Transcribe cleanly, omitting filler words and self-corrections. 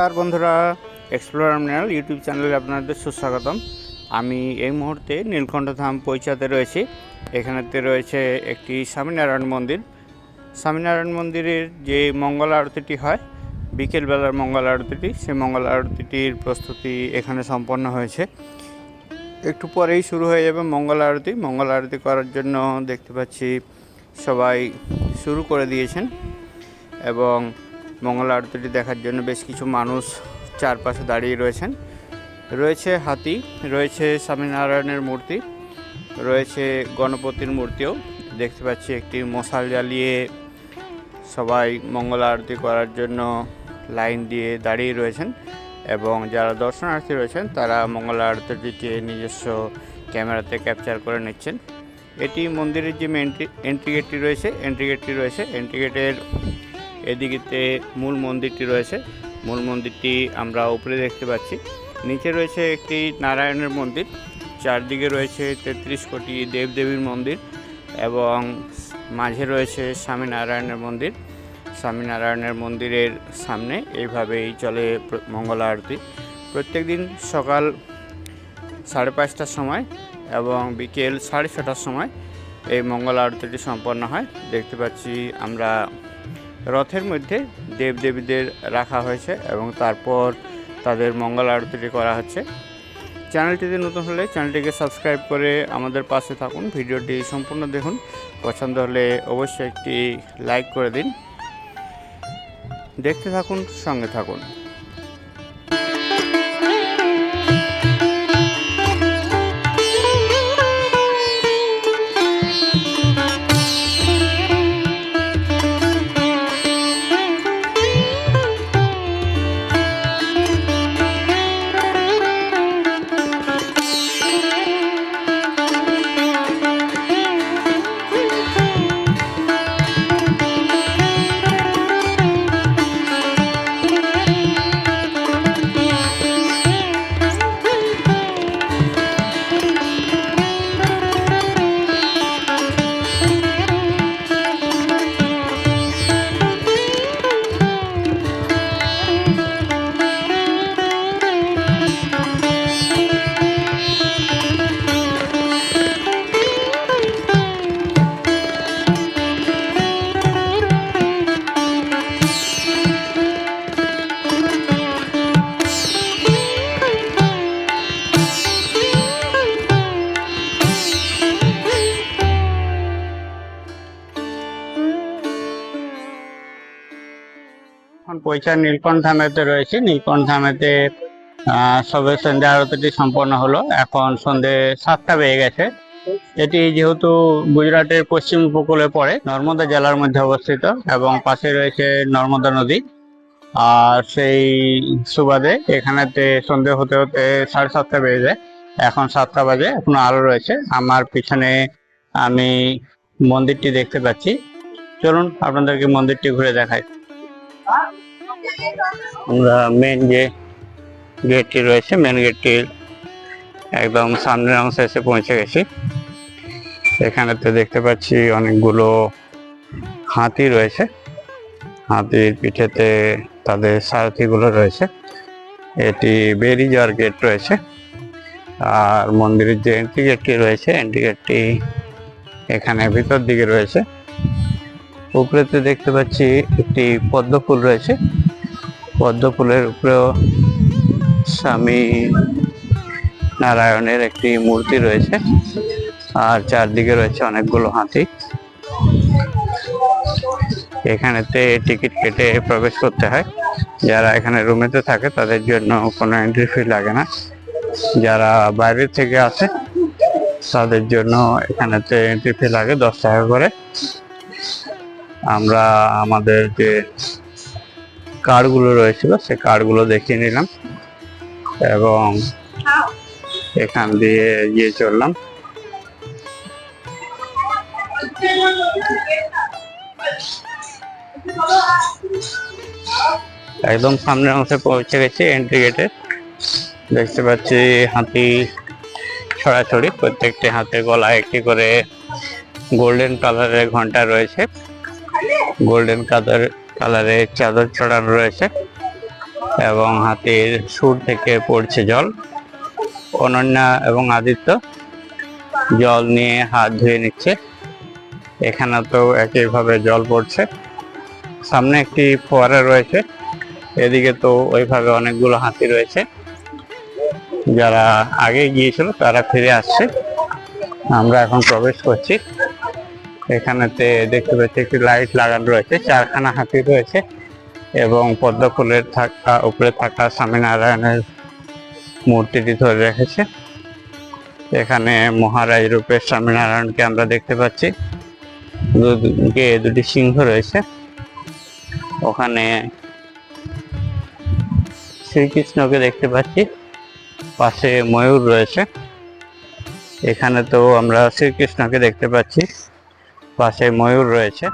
नमस्कार बंधुरा explore mineral YouTube channel आपनादेर सुस्वागतम। आमी এই মুহূর্তে নীলকণ্ঠ ধাম পৌঁছাতে রয়েছি। এখানেতে রয়েছে একটি স্বামীনারায়ণ মন্দির। স্বামীনারায়ণ মন্দিরের যে মঙ্গল আরতিটি হয় বিকেলবেলার মঙ্গল আরতিটি, সেই মঙ্গল আরতিটির প্রস্তুতি এখানে সম্পন্ন হয়েছে। একটু পরেই শুরু হয়ে যাবে মঙ্গল আরতি। মঙ্গল আরতি করার জন্য দেখতে পাচ্ছি সবাই শুরু করে দিয়েছেন এবং মঙ্গল আরতিটি দেখার জন্য বেশ কিছু মানুষ চারপাশে দাঁড়িয়ে রয়েছেন। রয়েছে হাতি, রয়েছে স্বামীনারায়ণের মূর্তি, রয়েছে গণপতির মূর্তিও দেখতে পাচ্ছি। একটি মশাল জ্বালিয়ে সবাই মঙ্গল আরতি করার জন্য লাইন দিয়ে দাঁড়িয়ে রয়েছেন এবং যারা দর্শনার্থী রয়েছেন তারা মঙ্গল আরতিটিকে নিজস্ব ক্যামেরাতে ক্যাপচার করে নিচ্ছেন। এটি মন্দিরের যে এন্ট্রি গেটটি রয়েছে, এন্ট্রি গেটের এদিকেতে মূল মন্দিরটি রয়েছে। মূল মন্দিরটি আমরা উপরে দেখতে পাচ্ছি। নিচে রয়েছে একটি নারায়ণের মন্দির, চারদিকে রয়েছে 33 কোটি দেবদেবীর মন্দির এবং মাঝে রয়েছে স্বামীনারায়ণের মন্দির। স্বামীনারায়ণের মন্দিরের সামনে এইভাবেই চলে মঙ্গল আরতি। প্রত্যেক দিন সকাল 5:30টার সময় এবং বিকেল 6:30টার সময় এই মঙ্গল আরতিটি সম্পন্ন হয়। দেখতে পাচ্ছি আমরা রথের মধ্যে দেবদেবীদের রাখা হয়েছে এবং তারপর তাদের মঙ্গল আরতিটি করা হচ্ছে। চ্যানেলটিতে নতুন হলে চ্যানেলটিকে সাবস্ক্রাইব করে আমাদের পাশে থাকুন। ভিডিওটি সম্পূর্ণ দেখুন, পছন্দ হলে অবশ্যই একটি লাইক করে দিন। দেখতে থাকুন, সঙ্গে থাকুন। পৌঁছা নীলকণ্ঠ ধামেতে রয়েছে। নীলকণ্ঠ ধামেতে সবে সন্ধ্যা আরতিটি সম্পন্ন হলো। এখন সন্ধ্যে 7টা বেজে গেছে। এটি যেহেতু গুজরাটের পশ্চিম উপকূলে পড়ে, নর্মদা জেলার মধ্যে অবস্থিত এবং পাশে রয়েছে নর্মদা নদী। আর সেই সুবাদে এখানেতে সন্ধ্যে হতে হতে 7:30টা বেজে যায়। এখন 7টা বাজে, এখনো আলো রয়েছে। আমার পিছনে আমি মন্দিরটি দেখতে পাচ্ছি। চলুন আপনাদেরকে মন্দিরটি ঘুরে দেখাই। আমরা মেন যে গেটটি রয়েছে, মেন গেটটির একদম সামনের অংশে এসে পৌঁছে গেছি। এখানেতে দেখতে পাচ্ছি অনেকগুলো হাতি রয়েছে। হাতির পিঠেতে তাদের সারথিগুলো রয়েছে। এটি বেরিয়ে যাওয়ার গেট রয়েছে। আর মন্দিরের যে এন্ট্রি গেটটি রয়েছে, এন্ট্রি গেটটি এখানে ভিতর দিকে রয়েছে। উপরেতে দেখতে পাচ্ছি একটি পদ্ম ফুল রয়েছে। পদ্ম ফুলের উপরেও স্বামী নারায়ণের একটি মূর্তি রয়েছে আর চারদিকে রয়েছে অনেকগুলো হাতি। এখানেতে টিকিট কেটে প্রবেশ করতে হয়। যারা এখানে রুমেতে থাকে তাদের জন্য কোনো এন্ট্রি ফি লাগে না। যারা বাইরে থেকে আসে তাদের জন্য এখানেতে এন্ট্রি ফি লাগে 10 টাকা করে। আমরা আমাদের যে কার্ডগুলো রয়েছিল সেই কার্ডগুলো দেখিয়ে নিলাম এবং এখান দিয়ে গিয়ে চললাম। একদম সামনের অংশে পৌঁছে গেছি। এন্ট্রি গেটে দেখতে পাচ্ছি হাতি ছড়াছড়ি। প্রত্যেকটি হাতের গলায় একটি করে গোল্ডেন কালারের ঘন্টা রয়েছে। গোল্ডেন কালারের চাদর ছড়ানো রয়েছে। এবং হাতির সুর থেকে পড়ছে জল। অনন্যা এবং আদিত্য জল নিয়ে হাত ধুয়ে নিচ্ছে। এখানে তো একইভাবে জল পড়ছে। সামনে একটি ফোয়ারা রয়েছে, এদিকে তো ওইভাবে অনেকগুলো হাতি রয়েছে। যারা আগে গিয়েছিল তারা ফিরে আসছে। আমরা এখন প্রবেশ করছি। এখানেতে দেখতে পাচ্ছি একটি লাইট লাগানো রয়েছে, 4খানা হাতি রয়েছে এবং পদ্ম ফুলের উপরে থাকা স্বামীনারায়ণের মূর্তিটি ধরে রেখেছে। এখানে মহারাজ রূপের স্বামীনারায়ণকে আমরা দেখতে পাচ্ছি। দুটি সিংহ রয়েছে। ওখানে শ্রীকৃষ্ণকে দেখতে পাচ্ছি, পাশে ময়ূর রয়েছে। এখানে তো আমরা শ্রীকৃষ্ণকে দেখতে পাচ্ছি, পাশে ময়ূর রয়েছে।